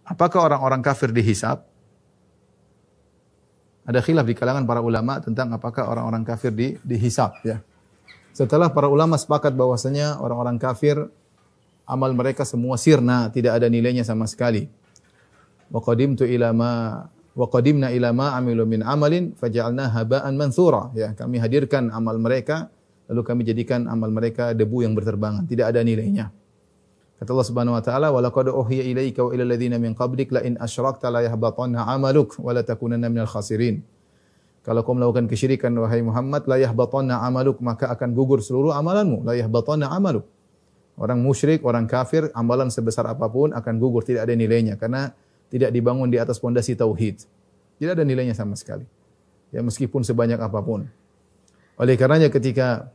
apakah orang-orang kafir dihisab? Ada khilaf di kalangan para ulama tentang apakah orang-orang kafir dihisab, ya. Setelah para ulama sepakat bahwasanya orang-orang kafir amal mereka semua sirna, tidak ada nilainya sama sekali. Wa qadimna ila ma amilu min amalin faj'alna haba'an manthura, ya. Kami hadirkan amal mereka lalu kami jadikan amal mereka debu yang berterbangan, tidak ada nilainya. Kata Allah Subhanahu wa taala, "Wa laqad uhiya ilaika wa ilal ladzina min qablik la in asyrakta la yahbatanna 'amaluk wa la takunanna minal khasirin." Kalau kau melakukan kesyirikan wahai Muhammad, la yahbatanna 'amaluk, maka akan gugur seluruh amalanmu. La yahbatanna 'amaluk. Orang musyrik, orang kafir, amalan sebesar apapun akan gugur, tidak ada nilainya karena tidak dibangun di atas pondasi tauhid. Tidak ada nilainya sama sekali. Ya, meskipun sebanyak apapun. Oleh karenanya ketika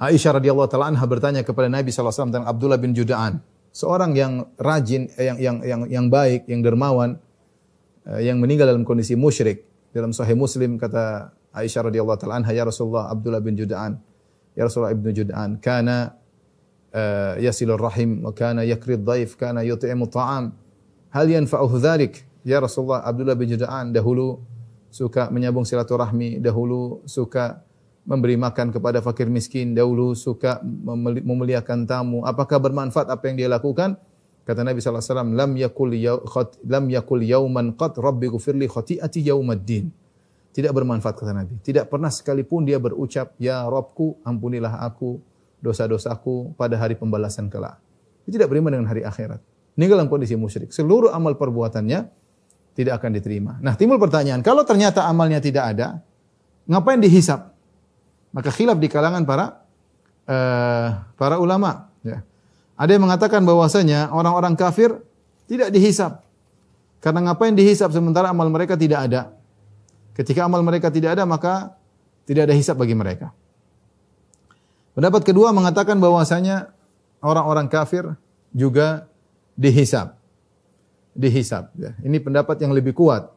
Aisyah radhiyallahu taala anha bertanya kepada Nabi sallallahu alaihi wasallam tentang Abdullah bin Juda'an, seorang yang rajin, yang baik, yang dermawan, yang meninggal dalam kondisi musyrik. Dalam Sahih Muslim kata Aisyah radhiyallahu taala anha, ya Rasulullah, Abdullah bin Juda'an, ya Rasulullah ibnu Juda'an, kana yasilur rahim wa kana yakrid dhaif, kana yut'imu ta'am. Hal yanfa'uhu dzalik? Ya Rasulullah, Abdullah bin Juda'an dahulu suka menyambung silaturahmi, dahulu suka memberi makan kepada fakir miskin, dahulu suka memuliakan tamu. Apakah bermanfaat apa yang dia lakukan? Kata Nabi sallallahu alaihi wasallam, lam yakul yauman qad rabbi ghfirli khati'ati yaumaddin. Tidak bermanfaat kata Nabi. Tidak pernah sekalipun dia berucap, ya Rabbku, ampunilah aku dosa-dosaku pada hari pembalasan kelak. Dia tidak beriman dengan hari akhirat. Meninggal dalam kondisi musyrik. Seluruh amal perbuatannya tidak akan diterima. Nah, timbul pertanyaan, kalau ternyata amalnya tidak ada, ngapain dihisab? Maka khilaf di kalangan para ulama. Ya. Ada yang mengatakan bahwasanya orang-orang kafir tidak dihisab. Karena ngapain dihisab sementara amal mereka tidak ada? Ketika amal mereka tidak ada, maka tidak ada hisab bagi mereka. Pendapat kedua mengatakan bahwasanya orang-orang kafir juga dihisab. Dihisab. Ya. Ini pendapat yang lebih kuat.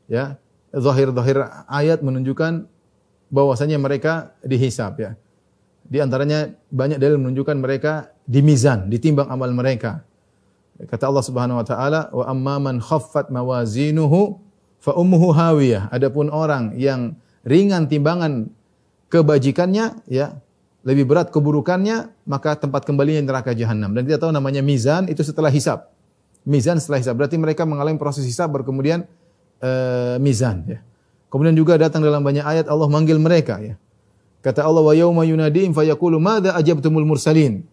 Ya. Zahir-zahir ayat menunjukkan bahwasanya mereka dihisab, ya. Di antaranya banyak dalil menunjukkan mereka dimizan, ditimbang amal mereka. Kata Allah Subhanahu wa taala, "Wa amma man khaffat mawazinuhu fa ummuhu hawiyah." Adapun orang yang ringan timbangan kebajikannya, ya, lebih berat keburukannya, maka tempat kembalinya neraka jahanam. Dan kita tahu namanya mizan itu setelah hisab. Mizan setelah hisab berarti mereka mengalami proses hisab baru kemudian mizan, ya. Kemudian juga datang dalam banyak ayat Allah manggil mereka, ya. Kata Allah, wa yauma yunadihim fayaqulu madza ajabtumul mursalin.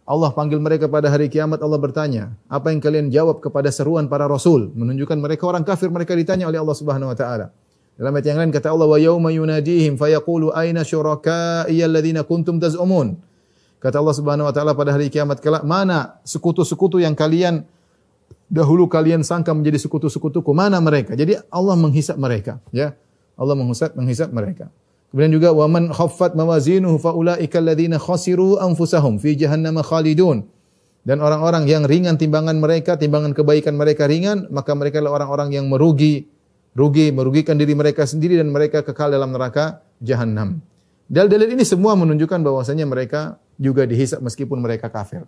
Allah panggil mereka pada hari kiamat, Allah bertanya, apa yang kalian jawab kepada seruan para rasul? Menunjukkan mereka orang kafir, mereka ditanya oleh Allah Subhanahu wa taala. Dalam ayat yang lain kata Allah, wa yauma yunadihim fayaqulu aina syuraka'i alladziina kuntum taz'umun. Kata Allah Subhanahu wa taala pada hari kiamat kelak, mana sekutu-sekutu yang dahulu kalian sangka menjadi sekutu-sekutuku, mana mereka? Jadi Allah menghisab mereka, ya. Allah menghisab mereka. Kemudian juga wa man khaffat mawazinuhu fa ulaika alladziina khasiru anfusahum fi jahannam khalidun. Dan orang-orang yang ringan timbangan mereka, timbangan kebaikan mereka ringan, maka mereka adalah orang-orang yang merugikan diri mereka sendiri dan mereka kekal dalam neraka jahanam. Dalil-dalil ini semua menunjukkan bahwasanya mereka juga dihisab meskipun mereka kafir.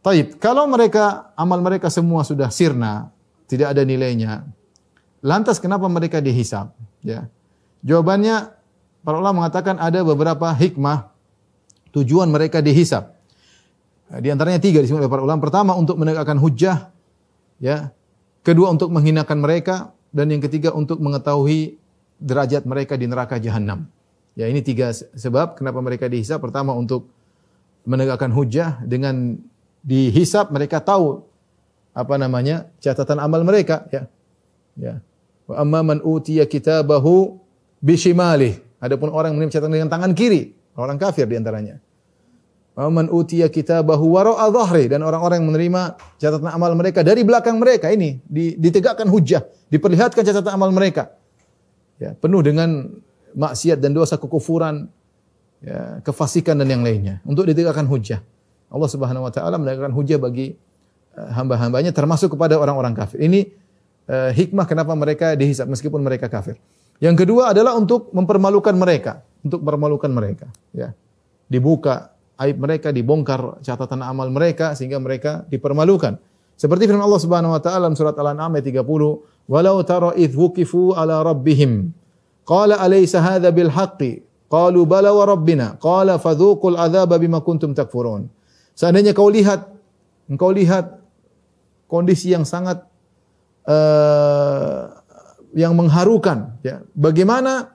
Taib, kalau amal mereka semua sudah sirna, tidak ada nilainya, lantas kenapa mereka dihisab? Ya. Jawabannya, para ulama mengatakan ada beberapa hikmah tujuan mereka dihisab. Di antaranya 3 disebut oleh para ulama. Pertama, untuk menegakkan hujjah, ya. Kedua, untuk menghinakan mereka, dan yang ketiga untuk mengetahui derajat mereka di neraka jahanam. Ya, ini 3 sebab kenapa mereka dihisab. Pertama, untuk menegakkan hujjah, dengan dihisab mereka tahu catatan amal mereka, ya. Ya. Wa amma man utiya kitabahu bishimalih. Adapun orang yang menerima catatan dengan tangan kiri, orang kafir di antaranya. Wa man utiya kitabahu wara'a dhahri, dan orang-orang yang menerima catatan amal mereka dari belakang mereka, ini ditegakkan hujjah, diperlihatkan catatan amal mereka. Ya, penuh dengan maksiat dan dosa kekufuran, ya, kefasikan dan yang lainnya, untuk ditegakkan hujjah. Allah Subhanahu wa taala menegakkan hujjah bagi hamba-hambanya termasuk kepada orang-orang kafir. Ini hikmah kenapa mereka dihisab meskipun mereka kafir. Yang kedua adalah untuk mempermalukan mereka, ya. Dibuka aib mereka, dibongkar catatan amal mereka sehingga mereka dipermalukan. Seperti firman Allah Subhanahu wa taala dalam surat Al-An'am ayat 30, "Walau tara idh wuqifu ala rabbihim, qala alaysa hadza bil haqqi? Qalu bala wa rabbina, qala fadhuqul adzaba bima kuntum takfurun." Seandainya engkau lihat kondisi yang sangat yang mengharukan, ya. Bagaimana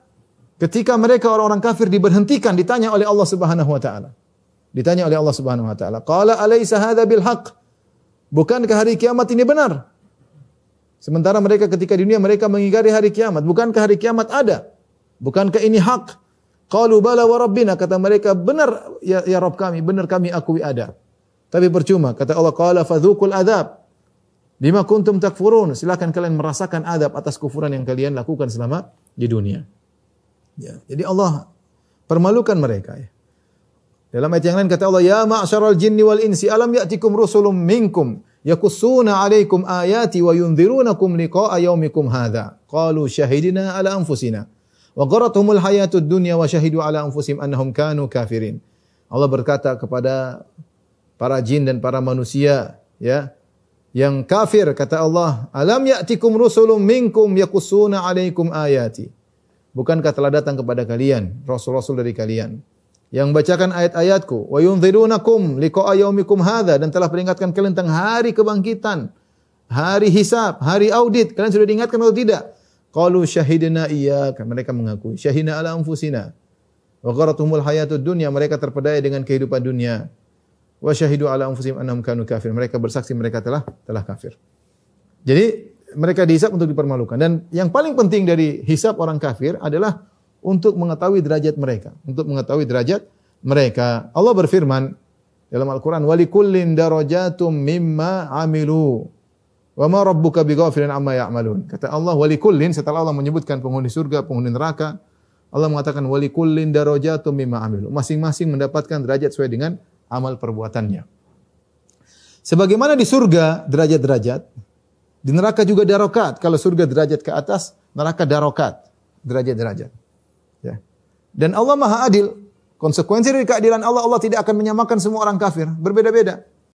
ketika mereka orang-orang kafir diberhentikan, ditanya oleh Allah Subhanahu wa taala. Ditanya oleh Allah Subhanahu wa taala, "Qala alaysa hadza bil haqq?" Bukankah hari kiamat ini benar? Sementara mereka ketika di dunia mereka mengingkari hari kiamat. Bukankah hari kiamat ada? Bukankah ini hak? Qalu bala wa rabbina, kata mereka, benar ya Rabb kami, benar kami akui ada. Tapi percuma, kata Allah, qala fadzuqul adzab bima kuntum takfurun. Silakan kalian merasakan adab atas kufuran yang kalian lakukan selama di dunia. Ya, jadi Allah permalukan mereka, ya. Dalam ayat yang lain kata Allah, "Ya ma'syaral jinni wal insi alam ya'tikum rusulun minkum yaqussuna 'alaikum ayati wa yunzirunakum liqa'a yaumikum hadza." Qalu syahidna 'ala anfusina wa gharatuhumul hayatud dunya wa syahidu 'ala anfusihim annahum kanu kafirin. Allah berkata kepada para jin dan para manusia, ya, yang kafir, kata Allah, "Alam ya'tikum rusulun minkum yaqussuna 'alaikum ayati." Bukankah telah datang kepada kalian rasul-rasul dari kalian yang bacakan ayat-ayatku, wa yunzirunakum liqa'a yaumikum hadza, dan telah peringatkan kalian tentang hari kebangkitan, hari hisab, hari audit. Kalian sudah diingatkan atau tidak? Qalu syahidna iyyaka, mereka mengakui. Syahidna ala anfusina wa gharatuhumul hayatud dunya, mereka terpedaya dengan kehidupan dunia. Wa syahidu ala anfusihim annahum kanu kafir, mereka bersaksi mereka telah kafir. Jadi mereka dihisab untuk dipermalukan. Dan yang paling penting dari hisab orang kafir adalah untuk mengetahui derajat mereka, untuk mengetahui derajat mereka. Allah berfirman dalam Al-Qur'an, "Walikullin darajatum mimma 'amilu wa ma rabbuka bighafilin amma ya'malun." Kata Allah, walikullin, setelah Allah menyebutkan penghuni surga, penghuni neraka, Allah mengatakan walikullin darajatum mimma 'amilu. Masing-masing mendapatkan derajat sesuai dengan amal perbuatannya. Sebagaimana di surga derajat-derajat, di neraka juga darokat. Kalau surga derajat ke atas, neraka darokat, derajat-derajat. Ya. Dan Allah Maha Adil. Konsekuensi dari keadilan Allah, Allah tidak akan menyamakan semua orang kafir. Berbeda-beda.